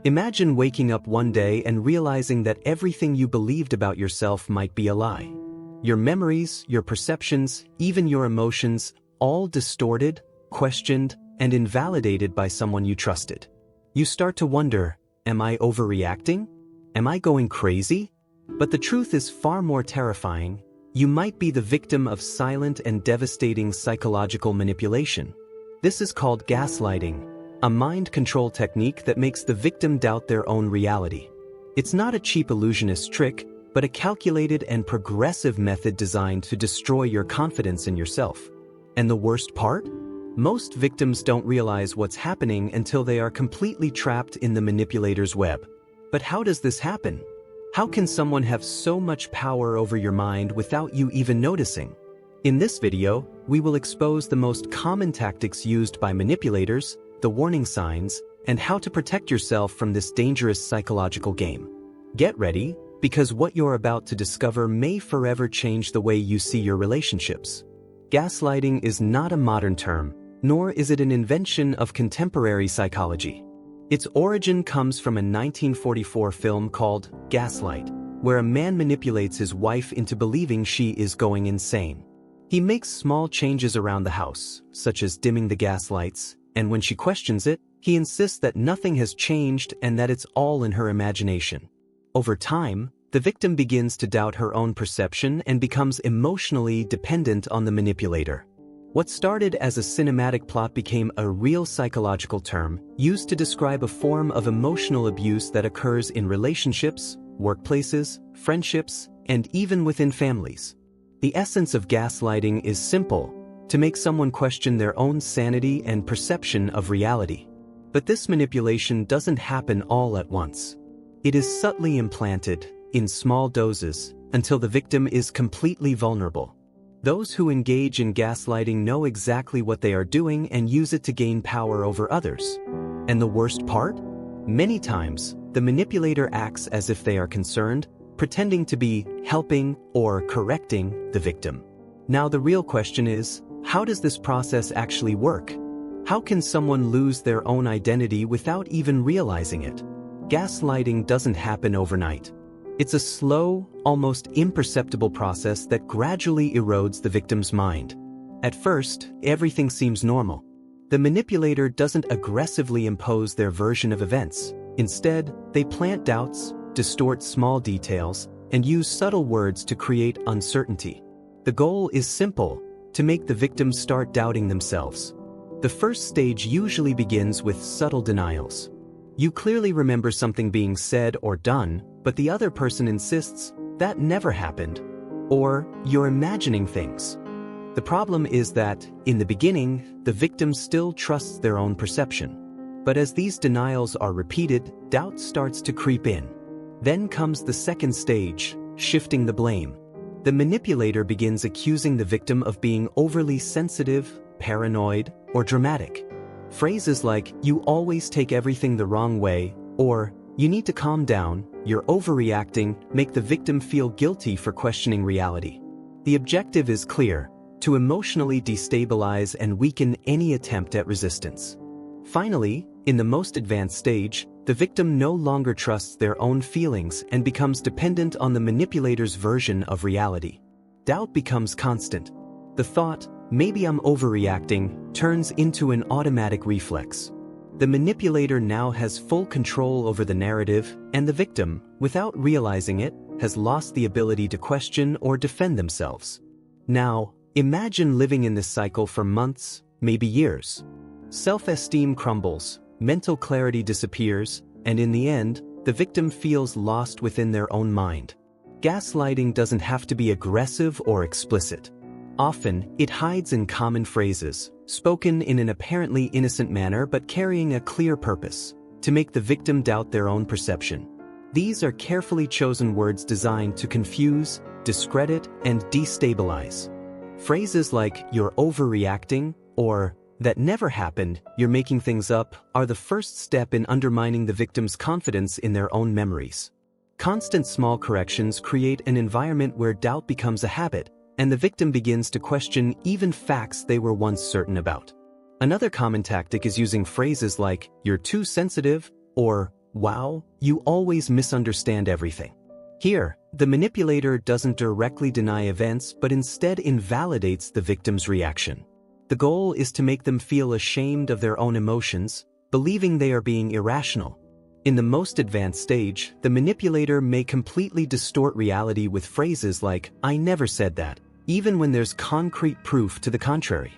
Imagine waking up one day and realizing that everything you believed about yourself might be a lie. Your memories, your perceptions, even your emotions, all distorted, questioned, and invalidated by someone you trusted. You start to wonder, am I overreacting? Am I going crazy? But the truth is far more terrifying. You might be the victim of silent and devastating psychological manipulation. This is called gaslighting, a mind control technique that makes the victim doubt their own reality. It's not a cheap illusionist trick, but a calculated and progressive method designed to destroy your confidence in yourself. And the worst part? Most victims don't realize what's happening until they are completely trapped in the manipulator's web. But how does this happen? How can someone have so much power over your mind without you even noticing? In this video, we will expose the most common tactics used by manipulators, the warning signs, and how to protect yourself from this dangerous psychological game. Get ready, because what you're about to discover may forever change the way you see your relationships. Gaslighting is not a modern term, nor is it an invention of contemporary psychology. Its origin comes from a 1944 film called Gaslight, where a man manipulates his wife into believing she is going insane. He makes small changes around the house, such as dimming the gas lights, and when she questions it, he insists that nothing has changed and that it's all in her imagination. Over time, the victim begins to doubt her own perception and becomes emotionally dependent on the manipulator. What started as a cinematic plot became a real psychological term used to describe a form of emotional abuse that occurs in relationships, workplaces, friendships, and even within families. The essence of gaslighting is simple: to make someone question their own sanity and perception of reality. But this manipulation doesn't happen all at once. It is subtly implanted, in small doses, until the victim is completely vulnerable. Those who engage in gaslighting know exactly what they are doing and use it to gain power over others. And the worst part? Many times, the manipulator acts as if they are concerned, pretending to be helping or correcting the victim. Now the real question is, how does this process actually work? How can someone lose their own identity without even realizing it? Gaslighting doesn't happen overnight. It's a slow, almost imperceptible process that gradually erodes the victim's mind. At first, everything seems normal. The manipulator doesn't aggressively impose their version of events. Instead, they plant doubts, distort small details, and use subtle words to create uncertainty. The goal is simple: to make the victim start doubting themselves. The first stage usually begins with subtle denials. You clearly remember something being said or done, but the other person insists, "That never happened," or "You're imagining things." The problem is that, in the beginning, the victim still trusts their own perception. But as these denials are repeated, doubt starts to creep in. Then comes the second stage, shifting the blame. The manipulator begins accusing the victim of being overly sensitive, paranoid, or dramatic. Phrases like, "You always take everything the wrong way," or "You need to calm down, you're overreacting," make the victim feel guilty for questioning reality. The objective is clear: to emotionally destabilize and weaken any attempt at resistance. Finally, in the most advanced stage, the victim no longer trusts their own feelings and becomes dependent on the manipulator's version of reality. Doubt becomes constant. The thought, "Maybe I'm overreacting," turns into an automatic reflex. The manipulator now has full control over the narrative, and the victim, without realizing it, has lost the ability to question or defend themselves. Now, imagine living in this cycle for months, maybe years. Self-esteem crumbles, mental clarity disappears, and in the end, the victim feels lost within their own mind. Gaslighting doesn't have to be aggressive or explicit. Often, it hides in common phrases, spoken in an apparently innocent manner but carrying a clear purpose: to make the victim doubt their own perception. These are carefully chosen words designed to confuse, discredit, and destabilize. Phrases like, "You're overreacting," or "That never happened, you're making things up," are the first step in undermining the victim's confidence in their own memories. Constant small corrections create an environment where doubt becomes a habit, and the victim begins to question even facts they were once certain about. Another common tactic is using phrases like, "You're too sensitive," or "Wow, you always misunderstand everything." Here, the manipulator doesn't directly deny events but instead invalidates the victim's reaction. The goal is to make them feel ashamed of their own emotions, believing they are being irrational. In the most advanced stage, the manipulator may completely distort reality with phrases like, "I never said that," even when there's concrete proof to the contrary.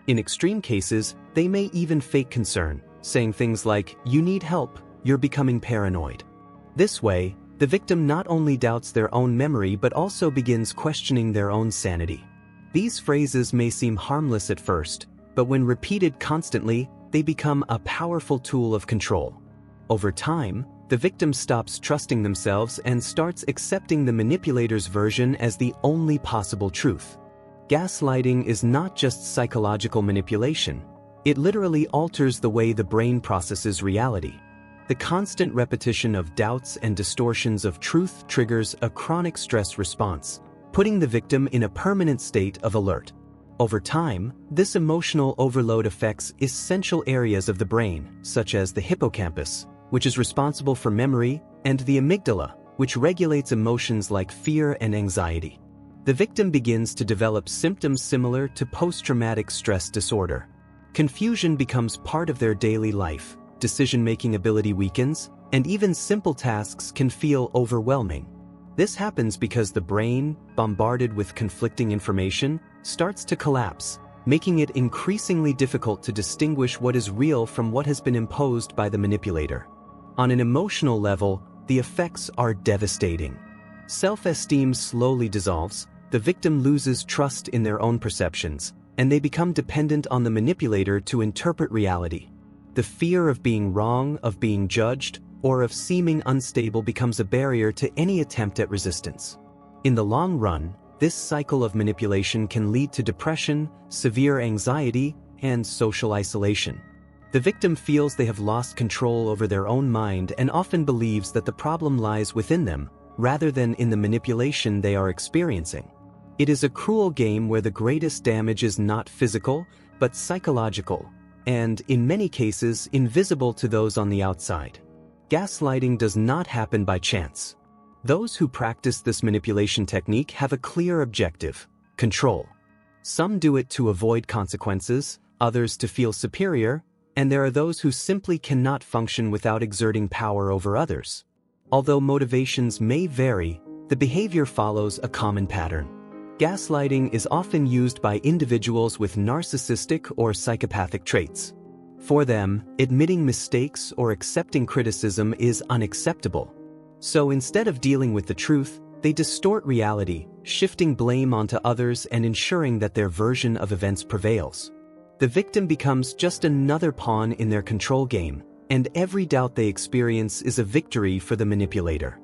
In extreme cases, they may even fake concern, saying things like, "You need help, you're becoming paranoid." This way, the victim not only doubts their own memory but also begins questioning their own sanity. These phrases may seem harmless at first, but when repeated constantly, they become a powerful tool of control. Over time, the victim stops trusting themselves and starts accepting the manipulator's version as the only possible truth. Gaslighting is not just psychological manipulation. It literally alters the way the brain processes reality. The constant repetition of doubts and distortions of truth triggers a chronic stress response, putting the victim in a permanent state of alert. Over time, this emotional overload affects essential areas of the brain, such as the hippocampus, which is responsible for memory, and the amygdala, which regulates emotions like fear and anxiety. The victim begins to develop symptoms similar to post-traumatic stress disorder. Confusion becomes part of their daily life, decision-making ability weakens, and even simple tasks can feel overwhelming. This happens because the brain, bombarded with conflicting information, starts to collapse, making it increasingly difficult to distinguish what is real from what has been imposed by the manipulator. On an emotional level, the effects are devastating. Self-esteem slowly dissolves, the victim loses trust in their own perceptions, and they become dependent on the manipulator to interpret reality. The fear of being wrong, of being judged, or of seeming unstable becomes a barrier to any attempt at resistance. In the long run, this cycle of manipulation can lead to depression, severe anxiety, and social isolation. The victim feels they have lost control over their own mind and often believes that the problem lies within them, rather than in the manipulation they are experiencing. It is a cruel game where the greatest damage is not physical, but psychological, and, in many cases, invisible to those on the outside. Gaslighting does not happen by chance. Those who practice this manipulation technique have a clear objective: control. Some do it to avoid consequences, others to feel superior, and there are those who simply cannot function without exerting power over others. Although motivations may vary, the behavior follows a common pattern. Gaslighting is often used by individuals with narcissistic or psychopathic traits. For them, admitting mistakes or accepting criticism is unacceptable. So instead of dealing with the truth, they distort reality, shifting blame onto others and ensuring that their version of events prevails. The victim becomes just another pawn in their control game, and every doubt they experience is a victory for the manipulator.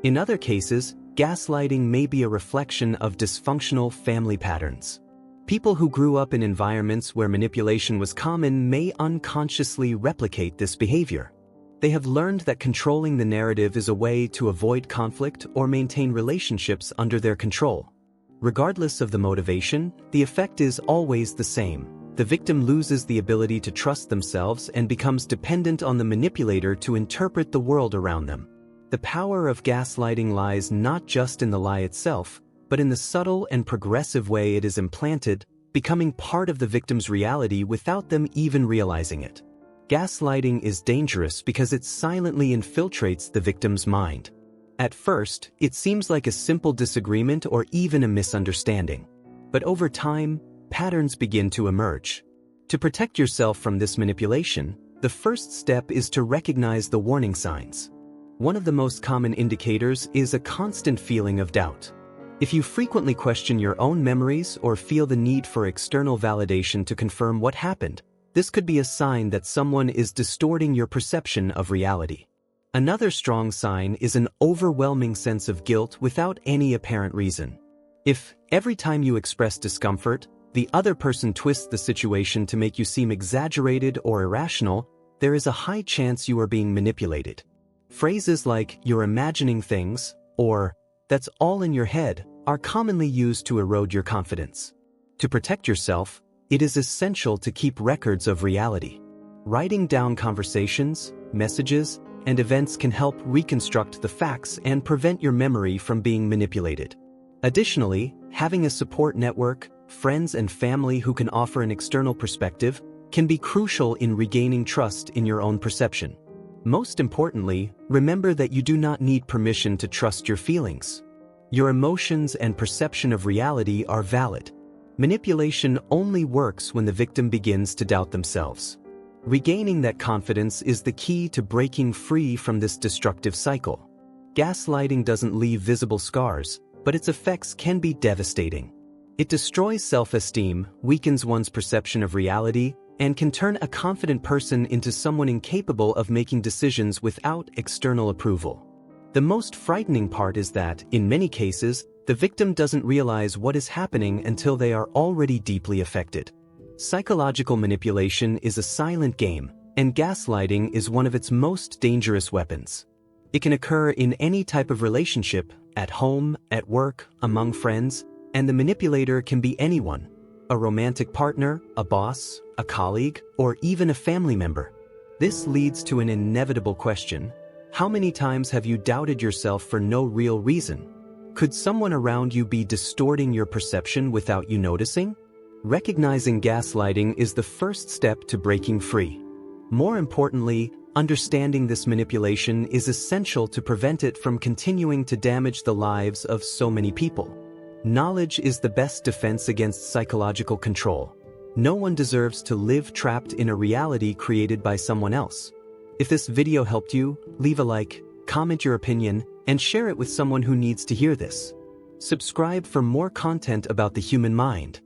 In other cases, gaslighting may be a reflection of dysfunctional family patterns. People who grew up in environments where manipulation was common may unconsciously replicate this behavior. They have learned that controlling the narrative is a way to avoid conflict or maintain relationships under their control. Regardless of the motivation, the effect is always the same. The victim loses the ability to trust themselves and becomes dependent on the manipulator to interpret the world around them. The power of gaslighting lies not just in the lie itself, but in the subtle and progressive way it is implanted, becoming part of the victim's reality without them even realizing it. Gaslighting is dangerous because it silently infiltrates the victim's mind. At first, it seems like a simple disagreement or even a misunderstanding. But over time, patterns begin to emerge. To protect yourself from this manipulation, the first step is to recognize the warning signs. One of the most common indicators is a constant feeling of doubt. If you frequently question your own memories or feel the need for external validation to confirm what happened, this could be a sign that someone is distorting your perception of reality. Another strong sign is an overwhelming sense of guilt without any apparent reason. If, every time you express discomfort, the other person twists the situation to make you seem exaggerated or irrational, there is a high chance you are being manipulated. Phrases like, "you're imagining things," or, "that's all in your head," are commonly used to erode your confidence. To protect yourself, it is essential to keep records of reality. Writing down conversations, messages, and events can help reconstruct the facts and prevent your memory from being manipulated. Additionally, having a support network, friends and family who can offer an external perspective, can be crucial in regaining trust in your own perception. Most importantly, remember that you do not need permission to trust your feelings. Your emotions and perception of reality are valid. Manipulation only works when the victim begins to doubt themselves. Regaining that confidence is the key to breaking free from this destructive cycle. Gaslighting doesn't leave visible scars, but its effects can be devastating. It destroys self-esteem, weakens one's perception of reality, and can turn a confident person into someone incapable of making decisions without external approval. The most frightening part is that, in many cases, the victim doesn't realize what is happening until they are already deeply affected. Psychological manipulation is a silent game, and gaslighting is one of its most dangerous weapons. It can occur in any type of relationship, at home, at work, among friends, and the manipulator can be anyone: a romantic partner, a boss, a colleague, or even a family member. This leads to an inevitable question: how many times have you doubted yourself for no real reason? Could someone around you be distorting your perception without you noticing? Recognizing gaslighting is the first step to breaking free. More importantly, understanding this manipulation is essential to prevent it from continuing to damage the lives of so many people. Knowledge is the best defense against psychological control. No one deserves to live trapped in a reality created by someone else. If this video helped you, leave a like, comment your opinion, and share it with someone who needs to hear this. Subscribe for more content about the human mind.